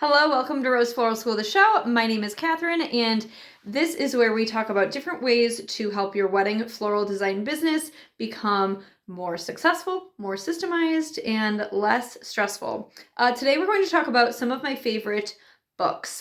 Hello, welcome to Rose Floral School, the show. My name is Catherine, and this is where we talk about different ways to help your wedding floral design business become more successful, more systemized, and less stressful. Today we're going to talk about some of my favorite books.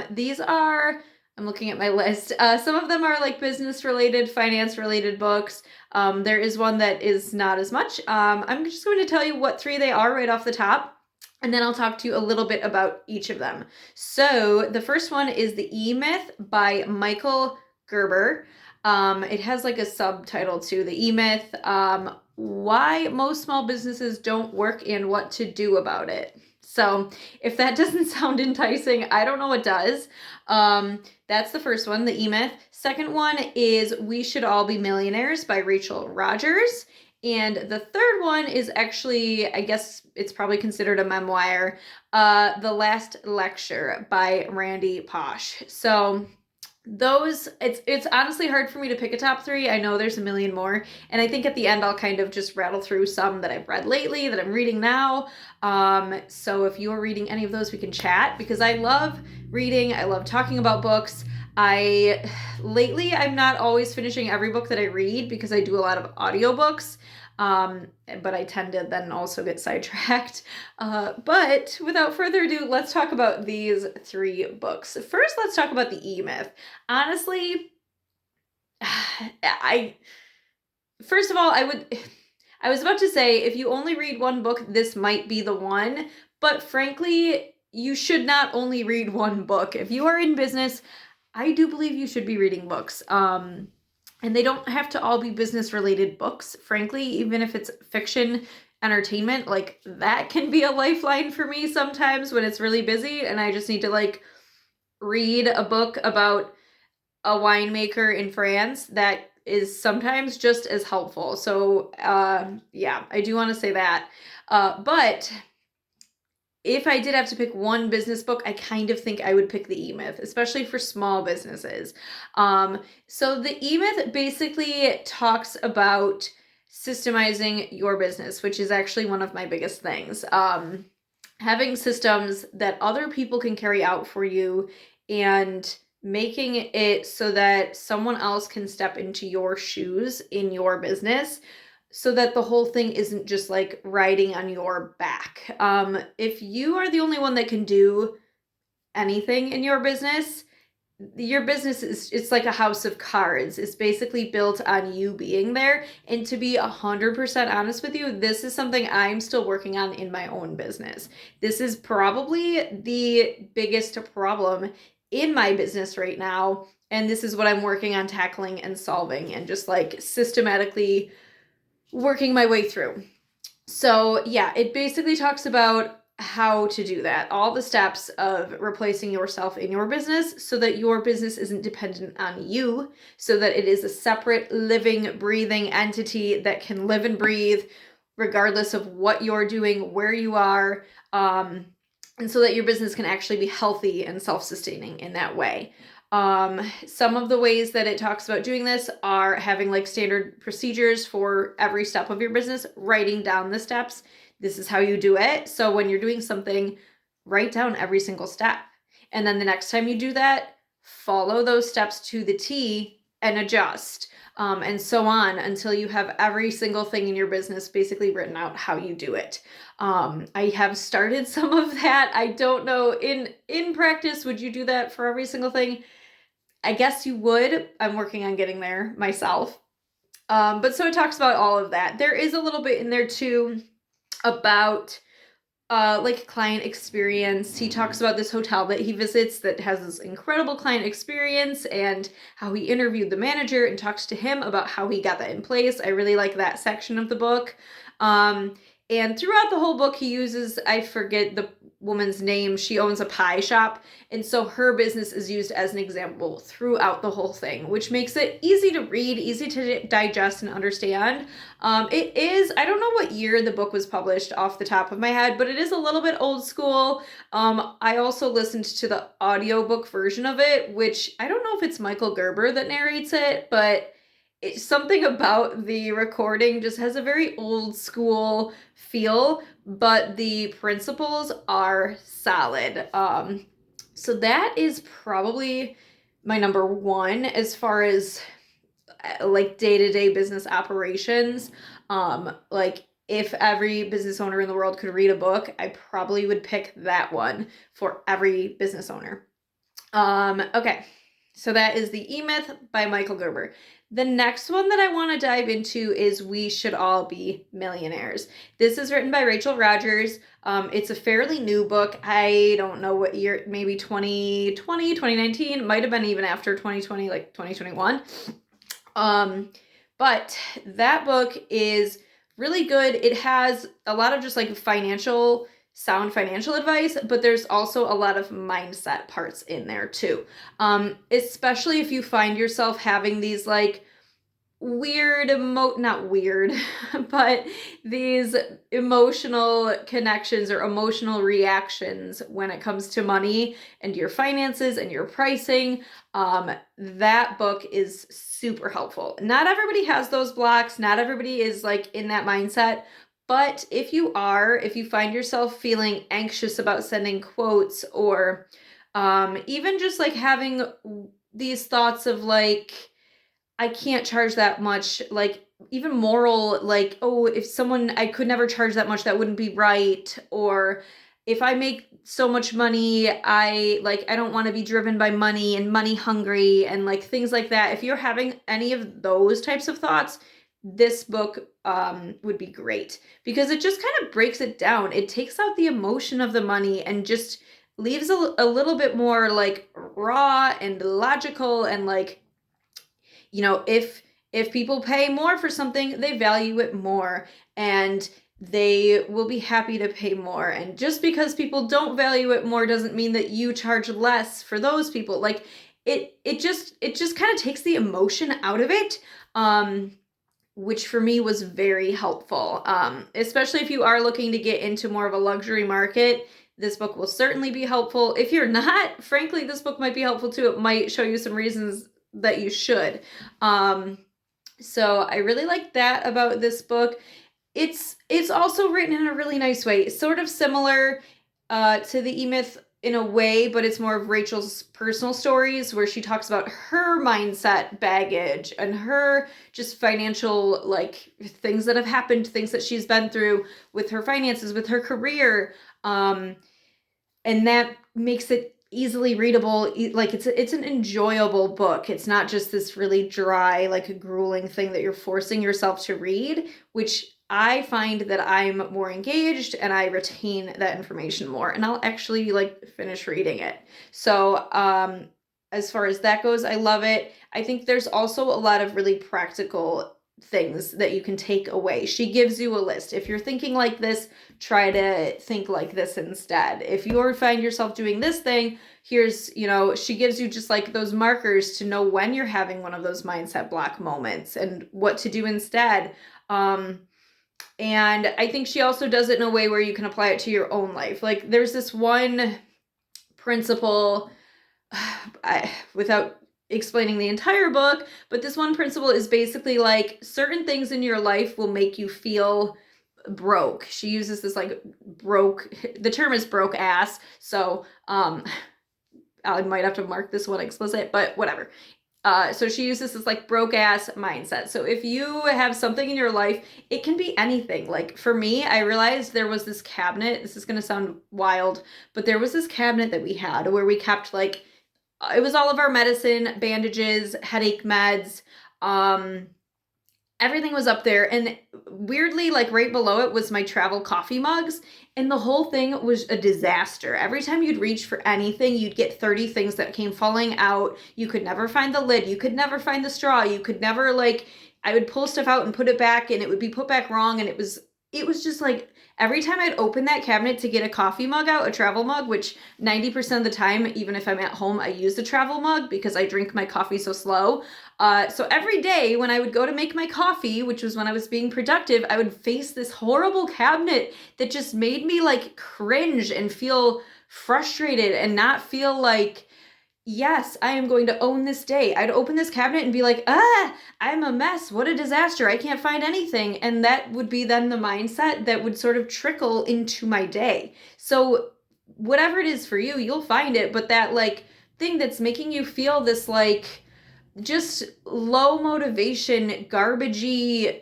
These are, I'm looking at my list, some of them are like business-related, finance-related books. There is one that is not as much. I'm just going to tell you what three they are right off the top. And then I'll talk to you a little bit about each of them. So the first one is The Emyth by Michael Gerber. It has like a subtitle too, The Emyth, Why Most Small Businesses Don't Work and What to Do About It. So if that doesn't sound enticing, I don't know what does. That's the first one, The Emyth. Second one is We Should All Be Millionaires by Rachel Rogers. And the third one is actually, I guess it's probably considered a memoir, The Last Lecture by Randy Posh. So those, it's honestly hard for me to pick a top three. I know there's a million more. And I think at the end, I'll kind of just rattle through some that I've read lately, that I'm reading now. So if you're reading any of those, we can chat, because I love reading. I love talking about books. Lately, I'm not always finishing every book that I read because I do a lot of audiobooks, but I tend to then also get sidetracked. But without further ado, let's talk about these three books. First, let's talk about The Emyth. Honestly, first of all, I was about to say, if you only read one book, this might be the one, but frankly, you should not only read one book. If you are in business, I do believe you should be reading books. And they don't have to all be business-related books. Frankly, even if it's fiction, entertainment, like that can be a lifeline for me sometimes when it's really busy and I just need to like read a book about a winemaker in France. That is sometimes just as helpful. So yeah, I do want to say that. But if I did have to pick one business book, I kind of think I would pick The Emyth, especially for small businesses. So The Emyth basically talks about systemizing your business, which is actually one of my biggest things. Having systems that other people can carry out for you and making it so that someone else can step into your shoes in your business, so that the whole thing isn't just like riding on your back. If you are the only one that can do anything in your business is, it's like a house of cards. It's basically built on you being there. And to be 100% honest with you, this is something I'm still working on in my own business. This is probably the biggest problem in my business right now. And this is what I'm working on tackling and solving and just like systematically working my way through. So yeah, it basically talks about how to do that, all the steps of replacing yourself in your business so that your business isn't dependent on you, so that it is a separate living, breathing entity that can live and breathe regardless of what you're doing, where you are, and so that your business can actually be healthy and self-sustaining in that way. Some of the ways that it talks about doing this are having like standard procedures for every step of your business, writing down the steps. This is how you do it. So when you're doing something, write down every single step. And then the next time you do that, follow those steps to the T and adjust. And so on until you have every single thing in your business basically written out how you do it. I have started some of that. I don't know, in practice, would you do that for every single thing? I guess you would. I'm working on getting there myself. But so it talks about all of that. There is a little bit in there too about like client experience. He talks about this hotel that he visits that has this incredible client experience and how he interviewed the manager and talks to him about how he got that in place. I really like that section of the book. And throughout the whole book, he uses, I forget the woman's name, she owns a pie shop, and so her business is used as an example throughout the whole thing, which makes it easy to read, easy to digest and understand. It is, I don't know what year the book was published off the top of my head, but it is a little bit old school. I also listened to the audiobook version of it, which I don't know if it's Michael Gerber that narrates it, but it's something about the recording just has a very old school feel, but the principles are solid. So that is probably my number one as far as like day-to-day business operations. Like if every business owner in the world could read a book, I probably would pick that one for every business owner. Okay, so that is the Emyth by Michael Gerber. The next one that I want to dive into is We Should All Be Millionaires. This is written by Rachel Rodgers. It's a fairly new book. I don't know what year, maybe 2020, 2019, might have been even after 2020, like 2021. But that book is really good. It has a lot of just like sound financial advice, but there's also a lot of mindset parts in there too. Especially if you find yourself having these like not weird, but these emotional connections or emotional reactions when it comes to money and your finances and your pricing. That book is super helpful. Not everybody has those blocks. Not everybody is like in that mindset. But if you find yourself feeling anxious about sending quotes or even just like having these thoughts of like, I can't charge that much, like even moral, like, oh, I could never charge that much, that wouldn't be right. Or if I make so much money, I don't want to be driven by money and money hungry and like things like that. If you're having any of those types of thoughts, this book would be great because it just kind of breaks it down. It takes out the emotion of the money and just leaves a little bit more like raw and logical and like, if people pay more for something, they value it more and they will be happy to pay more. And just because people don't value it more doesn't mean that you charge less for those people. Like it just kind of takes the emotion out of it. Which for me was very helpful. Especially if you are looking to get into more of a luxury market, this book will certainly be helpful. If you're not, frankly, this book might be helpful too. It might show you some reasons that you should. So I really like that about this book. It's also written in a really nice way, sort of similar to the Emyth in a way, but it's more of Rachel's personal stories where she talks about her mindset baggage and her just financial like things that have happened, things that she's been through with her finances, with her career. And that makes it easily readable. Like it's an enjoyable book. It's not just this really dry, like a grueling thing that you're forcing yourself to read, which I find that I'm more engaged and I retain that information more and I'll actually like finish reading it. So, as far as that goes, I love it. I think there's also a lot of really practical things that you can take away. She gives you a list. If you're thinking like this, try to think like this instead. If you find yourself doing this thing, here's, she gives you just like those markers to know when you're having one of those mindset block moments and what to do instead. And I think she also does it in a way where you can apply it to your own life. Like there's this one principle, without explaining the entire book, but this one principle is basically like certain things in your life will make you feel broke. She uses this like the term is broke ass. So I might have to mark this one explicit, but whatever. So she uses this like broke ass mindset. So if you have something in your life, it can be anything. Like for me, I realized there was this cabinet. This is going to sound wild, but there was this cabinet that we had where we kept like, it was all of our medicine, bandages, headache meds, everything was up there. And weirdly, like right below it was my travel coffee mugs. And the whole thing was a disaster. Every time you'd reach for anything, you'd get 30 things that came falling out. You could never find the lid. You could never find the straw. You could never I would pull stuff out and put it back and it would be put back wrong. And it was just like, every time I'd open that cabinet to get a coffee mug out, a travel mug, which 90% of the time, even if I'm at home, I use the travel mug because I drink my coffee so slow. So every day when I would go to make my coffee, which was when I was being productive, I would face this horrible cabinet that just made me like cringe and feel frustrated and not feel like, yes, I am going to own this day. I'd open this cabinet and be like, I'm a mess. What a disaster. I can't find anything. And that would be then the mindset that would sort of trickle into my day. So whatever it is for you, you'll find it. But that like thing that's making you feel this like just low motivation, garbagey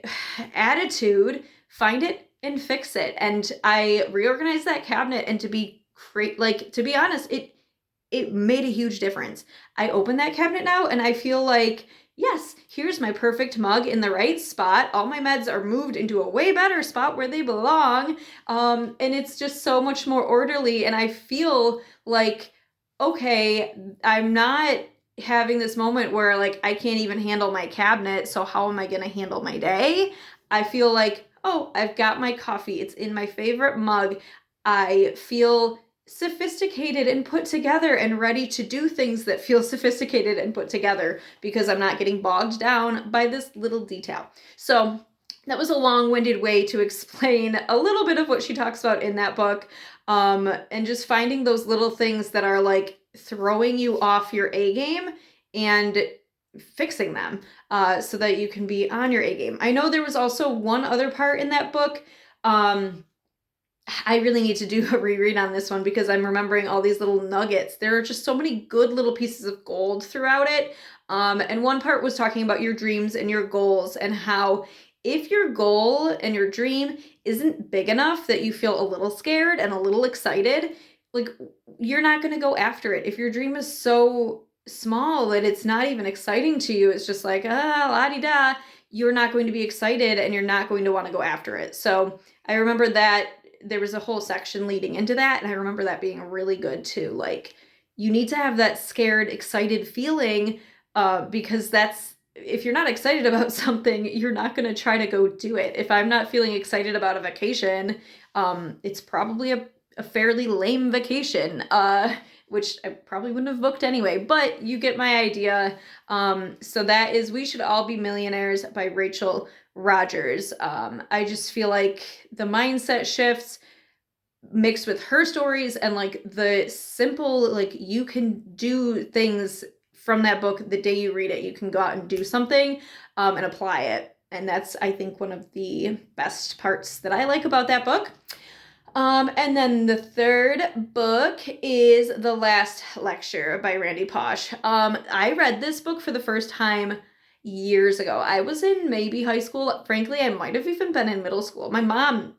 attitude, find it and fix it. And I reorganized that cabinet, and to be like, to be honest, it made a huge difference. I open that cabinet now and I feel like, yes, here's my perfect mug in the right spot. All my meds are moved into a way better spot where they belong. And it's just so much more orderly. And I feel like, okay, I'm not having this moment where like I can't even handle my cabinet. So how am I going to handle my day? I feel like, oh, I've got my coffee. It's in my favorite mug. I feel sophisticated and put together and ready to do things that feel sophisticated and put together because I'm not getting bogged down by this little detail. So that was a long-winded way to explain a little bit of what she talks about in that book, and just finding those little things that are like throwing you off your A game and fixing them so that you can be on your A game. I know there was also one other part in that book. I really need to do a reread on this one because I'm remembering all these little nuggets. There are just so many good little pieces of gold throughout it. And one part was talking about your dreams and your goals, and how if your goal and your dream isn't big enough that you feel a little scared and a little excited, like you're not going to go after it. If your dream is so small that it's not even exciting to you, it's just like, la-di-da, you're not going to be excited and you're not going to want to go after it. So I remember that there was a whole section leading into that, and I remember that being really good too. Like, you need to have that scared, excited feeling, because that's, if you're not excited about something, you're not going to try to go do it. If I'm not feeling excited about a vacation, it's probably a fairly lame vacation, which I probably wouldn't have booked anyway, but you get my idea. So that is We Should All Be Millionaires by Rachel Rogers. I just feel like the mindset shifts mixed with her stories and like the simple, like you can do things from that book the day you read it. You can go out and do something and apply it. And that's, I think, one of the best parts that I like about that book. And then the third book is The Last Lecture by Randy Pausch. I read this book for the first time years ago. I was in maybe high school. Frankly, I might have even been in middle school. My mom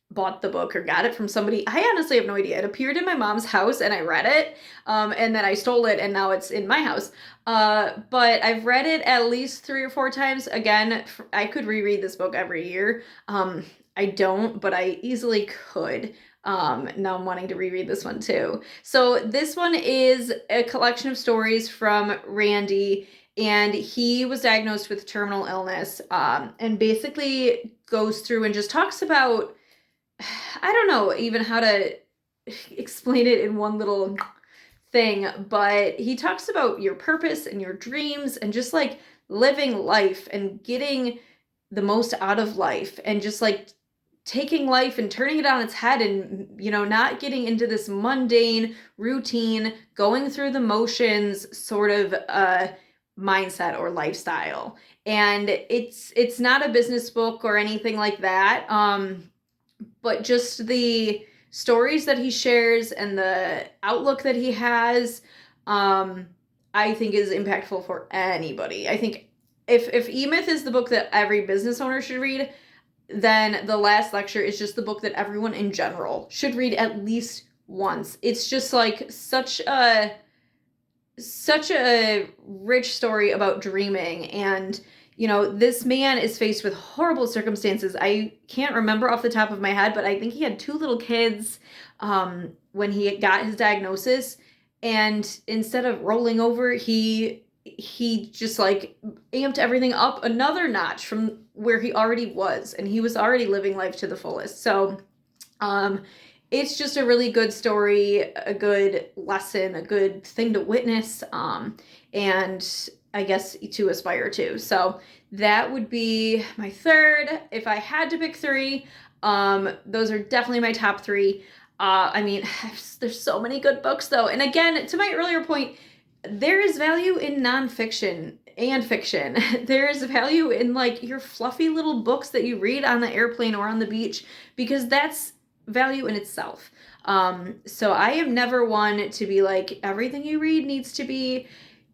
bought the book or got it from somebody. I honestly have no idea. It appeared in my mom's house and I read it, and then I stole it and now it's in my house. But I've read it at least 3 or 4 times. Again, I could reread this book every year. I don't, but I easily could. Now I'm wanting to reread this one too. So this one is a collection of stories from Randy, and he was diagnosed with terminal illness, and basically goes through and just talks about, I don't know even how to explain it in one little thing, but he talks about your purpose and your dreams and just like living life and getting the most out of life and just like taking life and turning it on its head and, you know, not getting into this mundane routine, going through the motions sort of mindset or lifestyle. And it's not a business book or anything like that. But just the stories that he shares and the outlook that he has, I think is impactful for anybody. I think if Emyth is the book that every business owner should read, then The Last Lecture is just the book that everyone in general should read at least once. It's just like such a rich story about dreaming. And you know, this man is faced with horrible circumstances. I can't remember off the top of my head, but I think he had 2 little kids when he got his diagnosis. And instead of rolling over, he just like amped everything up another notch from where he already was. And he was already living life to the fullest. So it's just a really good story, a good lesson, a good thing to witness, and I guess to aspire to. So that would be my third. If I had to pick 3, those are definitely my top 3. I mean, there's so many good books though. And again, to my earlier point, there is value in nonfiction and fiction. There is value in like your fluffy little books that you read on the airplane or on the beach, because that's value in itself. So I am never one to be like, everything you read needs to be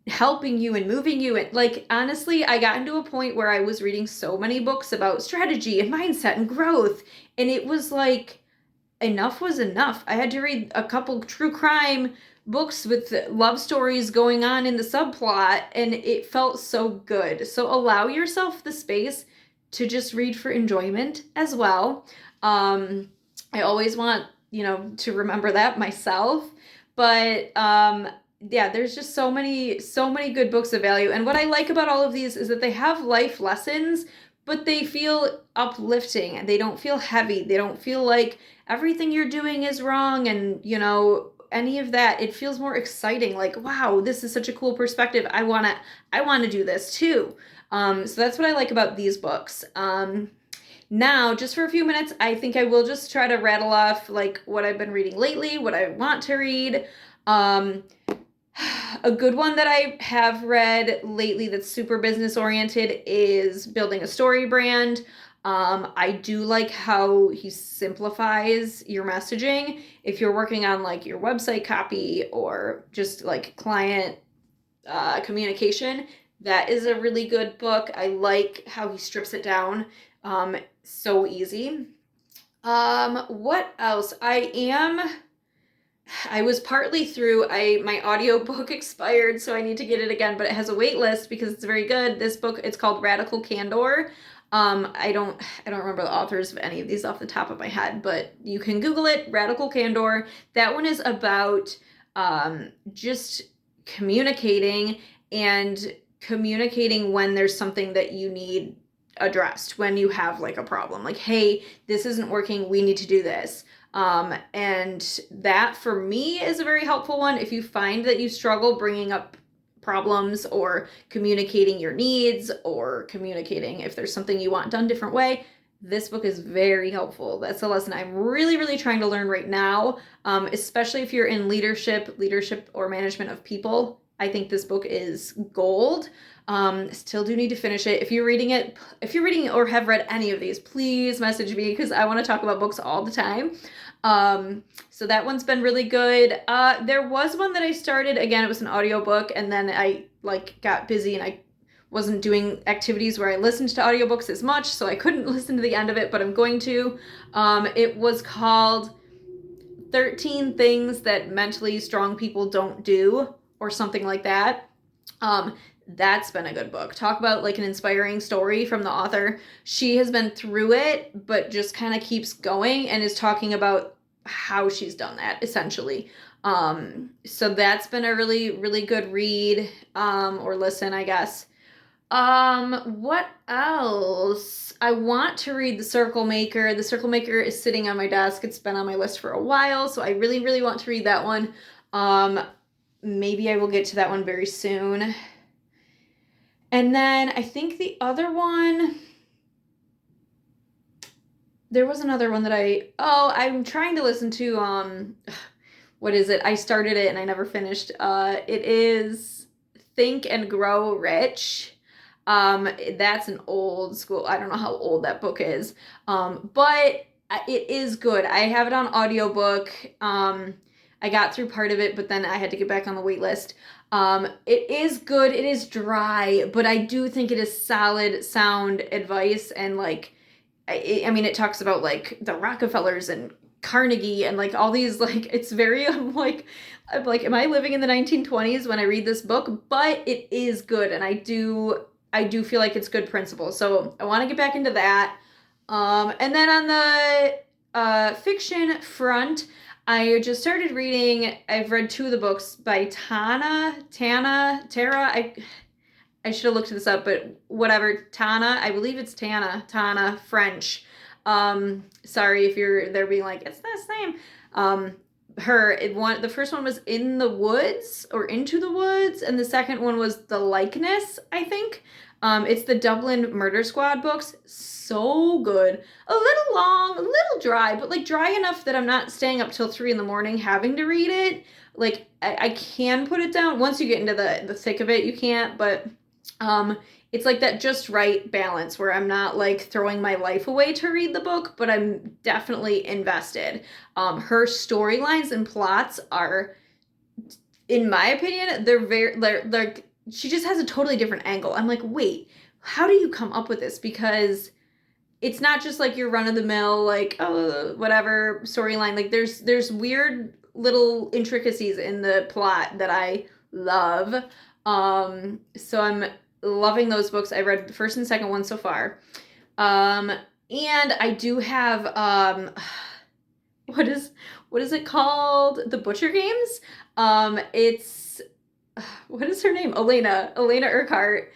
helping you and moving you. And like, honestly, I got into a point where I was reading so many books about strategy and mindset and growth, and it was like, enough was enough. I had to read a couple true crime books with love stories going on in the subplot, and it felt so good. So allow yourself the space to just read for enjoyment as well. I always want, to remember that myself. But yeah, there's just so many good books of value. And what I like about all of these is that they have life lessons, but they feel uplifting and they don't feel heavy. They don't feel like everything you're doing is wrong and, any of that. It feels more exciting. Like, wow, this is such a cool perspective. I want to do this too. So that's what I like about these books. Now, just for a few minutes, I think I will just try to rattle off like what I've been reading lately, what I want to read. A good one that I have read lately that's super business oriented is Building a Story Brand. I do like how he simplifies your messaging. If you're working on like your website copy or just like client communication, that is a really good book. I like how he strips it down. So easy. What else? I was partly through, my audiobook expired, so I need to get it again, but it has a wait list because it's very good. This book, it's called Radical Candor. I don't remember the authors of any of these off the top of my head, but you can Google it, Radical Candor. That one is about just communicating when there's something that you need addressed, when you have like a problem, like, hey, this isn't working, we need to do this. And that for me is a very helpful one. If you find that you struggle bringing up problems or communicating your needs or communicating if there's something you want done different way, this book is very helpful. That's a lesson I'm really, really trying to learn right now, especially if you're in leadership or management of people. I think this book is gold. Still do need to finish it. If you're reading or have read any of these, please message me because I want to talk about books all the time. So that one's been really good. There was one that I started, again, it was an audiobook, and then I got busy and I wasn't doing activities where I listened to audiobooks as much, so I couldn't listen to the end of it, but I'm going to. It was called 13 Things That Mentally Strong People Don't Do, or something like that. That's been a good book. Talk about like an inspiring story from the author. She has been through it, but just kind of keeps going and is talking about how she's done that, essentially. So that's been a really, really good read, or listen, I guess. What else? I want to read The Circle Maker. The Circle Maker is sitting on my desk. It's been on my list for a while, so I really, really want to read that one. Maybe I will get to that one very soon. And then I think the other one, there was another one that I'm trying to listen to, what is it? I started it and I never finished. It is Think and Grow Rich. That's an old school, I don't know how old that book is, but it is good. I have it on audiobook. I got through part of it, but then I had to get back on the wait list. It is good. It is dry, but I do think it is solid, sound advice. And like, I mean, it talks about like the Rockefellers and Carnegie and like all these, like, it's very, I'm like, am I living in the 1920s when I read this book? But it is good. And I do feel like it's good principle. So I want to get back into that. And then on the fiction front, I just started reading, I've read 2 of the books by Tara. I should have looked this up, but whatever, Tana, I believe it's Tana, French. Sorry if you're there being like, it's this name. The first one was In the Woods or Into the Woods, and the second one was The Likeness, I think. It's the Dublin Murder Squad books. So good. A little long, a little dry, but like dry enough that I'm not staying up till 3 a.m. having to read it. like I can put it down. Once you get into the thick of it, you can't, but it's like that just right balance where I'm not like throwing my life away to read the book, but I'm definitely invested. Her storylines and plots are, in my opinion, they're she just has a totally different angle. I'm like, wait, how do you come up with this? Because it's not just like your run of the mill, like, oh, whatever storyline. Like there's weird little intricacies in the plot that I love. So I'm loving those books. I read the first and second one so far. And I do have what is it called? The Butcher Games. It's what is her name? Elena Urquhart,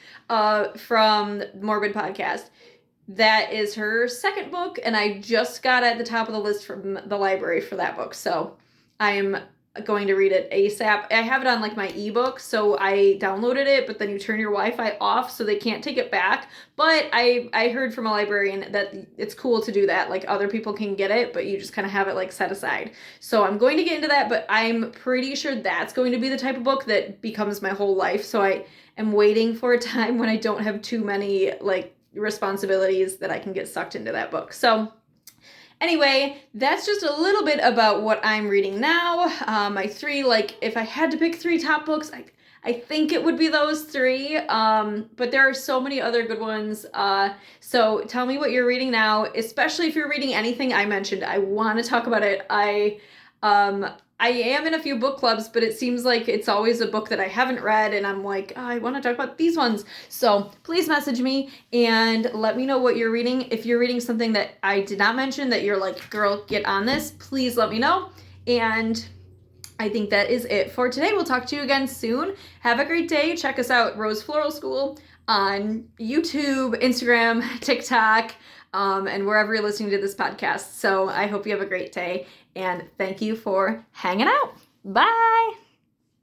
from Morbid Podcast. That is her second book, and I just got at the top of the list from the library for that book. So I am going to read it ASAP. I have it on like my ebook, so I downloaded it, but then you turn your Wi-Fi off so they can't take it back. But I heard from a librarian that it's cool to do that. Like other people can get it, but you just kind of have it like set aside. So I'm going to get into that, but I'm pretty sure that's going to be the type of book that becomes my whole life. So I am waiting for a time when I don't have too many like responsibilities that I can get sucked into that book. So anyway, that's just a little bit about what I'm reading now. My three, like if I had to pick three top books, I think it would be those three. But there are so many other good ones. So tell me what you're reading now, especially if you're reading anything I mentioned. I want to talk about it. I am in a few book clubs, but it seems like it's always a book that I haven't read, and I'm like, oh, I want to talk about these ones. So please message me and let me know what you're reading. If you're reading something that I did not mention that you're like, girl, get on this, please let me know. And I think that is it for today. We'll talk to you again soon. Have a great day. Check us out, Rose Floral School, on YouTube, Instagram, TikTok, and wherever you're listening to this podcast. So I hope you have a great day, and thank you for hanging out. Bye.